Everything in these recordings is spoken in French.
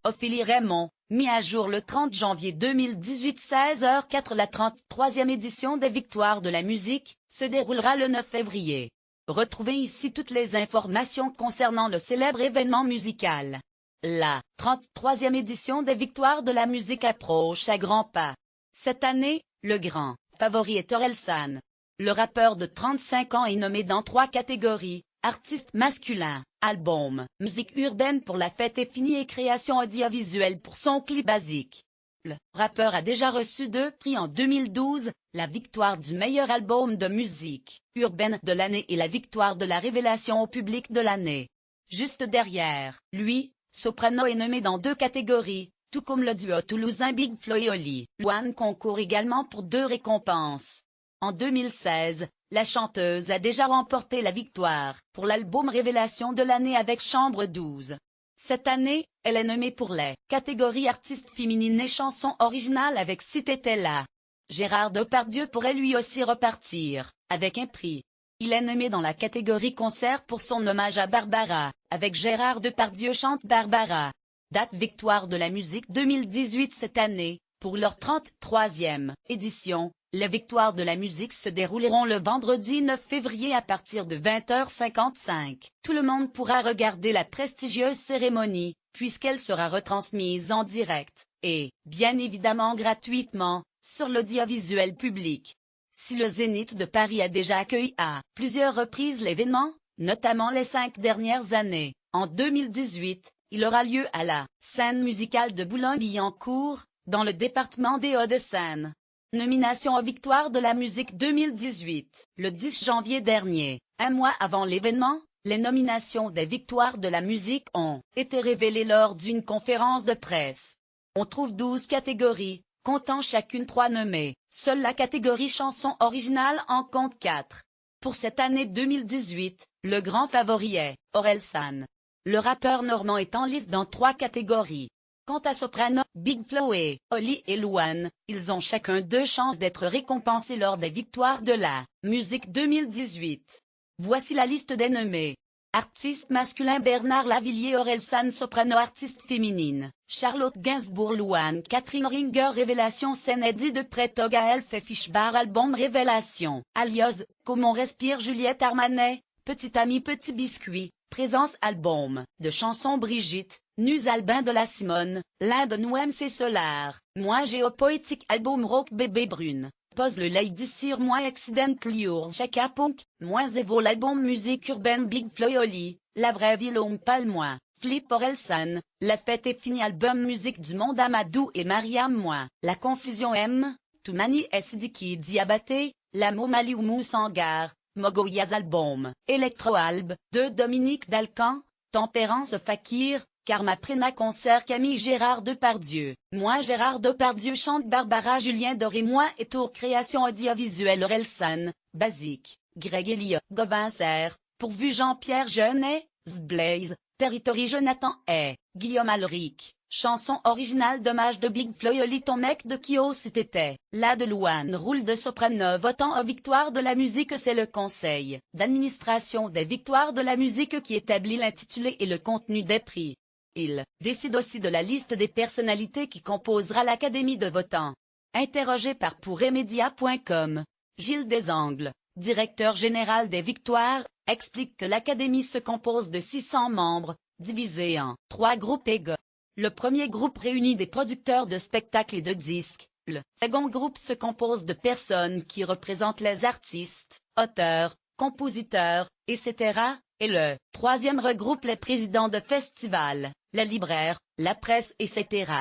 Ophélie Raymond, mis à jour le 30 janvier 2018 16h04. La 33e édition des Victoires de la musique se déroulera le 9 février. Retrouvez ici toutes les informations concernant le célèbre événement musical. La 33e édition des Victoires de la musique approche à grands pas. Cette année, le grand favori est Orelsan. Le rappeur de 35 ans est nommé dans 3 catégories: artiste masculin, album, musique urbaine pour La Fête est finie et création audiovisuelle pour son clip basique. Le rappeur a déjà reçu 2 prix en 2012, la victoire du meilleur album de musique urbaine de l'année et la victoire de la révélation au public de l'année. Juste derrière lui, Soprano est nommé dans 2 catégories, tout comme le duo toulousain Big Flo et Oli. Louane concourt également pour 2 récompenses. En 2016, la chanteuse a déjà remporté la victoire pour l'album Révélation de l'année avec Chambre 12. Cette année, elle est nommée pour les catégories artiste féminine et chanson originale avec Si t'étais là. Gérard Depardieu pourrait lui aussi repartir avec un prix. Il est nommé dans la catégorie concert pour son hommage à Barbara, avec Gérard Depardieu chante Barbara. Date Victoire de la musique 2018 cette année, pour leur 33e édition. Les Victoires de la musique se dérouleront le vendredi 9 février à partir de 20h55. Tout le monde pourra regarder la prestigieuse cérémonie, puisqu'elle sera retransmise en direct, et, bien évidemment gratuitement, sur l'audiovisuel public. Si le Zénith de Paris a déjà accueilli à plusieurs reprises l'événement, notamment les 5 dernières années, en 2018, il aura lieu à la scène musicale de Boulogne-Billancourt, dans le département des Hauts-de-Seine. Nomination aux Victoires de la musique 2018. Le 10 janvier dernier, un mois avant l'événement, les nominations des Victoires de la musique ont été révélées lors d'une conférence de presse. On trouve 12 catégories, comptant chacune 3 nommés. Seule la catégorie chanson originale en compte 4. Pour cette année 2018, le grand favori est Orelsan. Le rappeur normand est en lice dans 3 catégories. Quant à Soprano, Big Flo et Oli et Louane, ils ont chacun 2 chances d'être récompensés lors des Victoires de la musique 2018. Voici la liste des nommés. Artiste masculin Bernard Lavilliers Orelsan. Soprano. Artiste féminine Charlotte Gainsbourg Louane. Catherine Ringer. Révélation scène Eddie de Preto. Gaël Fischbar. Album Révélation Alias, Comme on respire Juliette Armanet. Petit ami Petit biscuit. Présence album de chansons Brigitte, Nus Albin de la Simone, l'Inde Noem c'est Solar, Moi Géopoétique album Rock Bébé Brune, Pose le Lady Sir Moi Accident Yours Chaka Punk, Moi Zévo l'album musique urbaine Big Flo et Oli, La Vraie Ville on parle moi, Flip Orelsan, La Fête est finie album musique du monde Amadou et Mariam Moi, La Confusion M, Toumani et Sidiki Diabaté, La Momali Oumou Sangar, Mogoyaz album, Electro-Alb, de Dominique Dalcan, Tempérance Fakir, Karma Prena concert Camille Gérard Depardieu, Moi Gérard Depardieu chante Barbara Julien Doré Moi et Tour création audiovisuelle Orelsan, Basique, Greg Elliott, Govincer, Pourvu Jean-Pierre Jeunet, Zblaze, Territory Jonathan Hay, Guillaume Alric. Chanson originale d'hommage de Big Flo et Oli. Ton mec de Kyo si t'étais là de Louane. Roule de Soprano. Votant aux Victoires de la musique. C'est le conseil d'administration des Victoires de la musique qui établit l'intitulé et le contenu des prix. Il décide aussi de la liste des personnalités qui composera l'Académie de votants. Interrogé par pourremedia.com, Gilles Desangles, directeur général des Victoires, explique que l'Académie se compose de 600 membres, divisés en 3 groupes égaux. Le premier groupe réunit des producteurs de spectacles et de disques, le second groupe se compose de personnes qui représentent les artistes, auteurs, compositeurs, etc., et le troisième regroupe les présidents de festivals, les libraires, la presse, etc.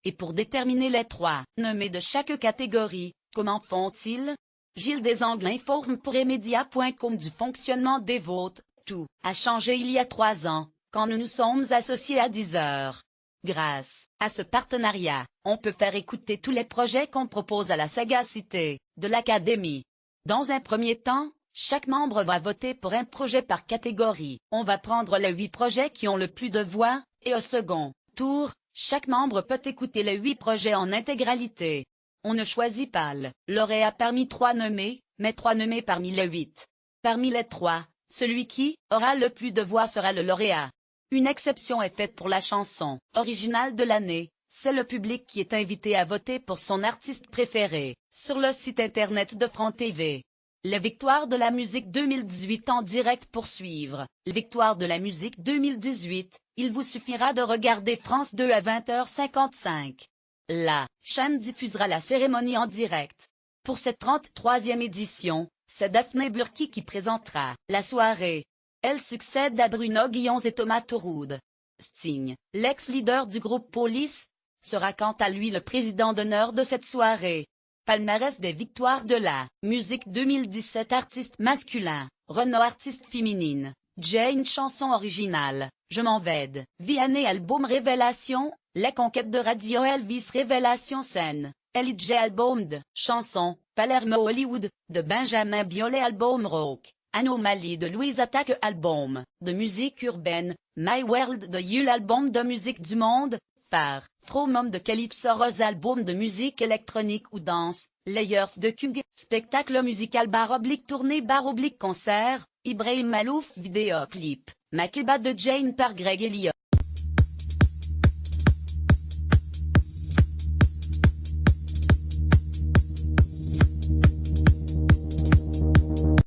Et pour déterminer les 3 nommés de chaque catégorie, comment font-ils? Gilles Desangles informe pourremedia.com du fonctionnement des votes. Tout a changé il y a 3 ans, quand nous nous sommes associés à Deezer. Grâce à ce partenariat, on peut faire écouter tous les projets qu'on propose à la sagacité de l'Académie. Dans un premier temps, chaque membre va voter pour un projet par catégorie. On va prendre les 8 projets qui ont le plus de voix, et au second tour, chaque membre peut écouter les 8 projets en intégralité. On ne choisit pas le lauréat parmi 3 nommés, mais 3 nommés parmi les 8. Parmi les 3, celui qui aura le plus de voix sera le lauréat. Une exception est faite pour la chanson originale de l'année. C'est le public qui est invité à voter pour son artiste préféré, sur le site internet de France TV. Les victoires de la musique 2018 en direct pour suivre. Les victoires de la musique 2018, il vous suffira de regarder France 2 à 20h55. La chaîne diffusera la cérémonie en direct. Pour cette 33e édition, c'est Daphné Burki qui présentera la soirée. Elle succède à Bruno Guillon et Thomas Touroud. Sting, l'ex-leader du groupe Police, sera quant à lui le président d'honneur de cette soirée. Palmarès des victoires de la musique 2017. Artiste masculin, Renaud. Artiste féminine, Jane. Chanson originale, Je m'en vais. Vianney. Album révélation, Les conquêtes de radio. Elvis. Révélation scène, Elijah. Album de chanson, Palermo Hollywood, de Benjamin Biolay. Album rock, Anomalie de Louise Attaque. Album de musique urbaine, My World de Yule. Album de musique du monde, Phare, From Home de Calypso Rose. Album de musique électronique ou danse, Layers de Kung. Spectacle musical /tournée /concert, Ibrahim Malouf. Vidéoclip, Makeba de Jane par Greg Elliott.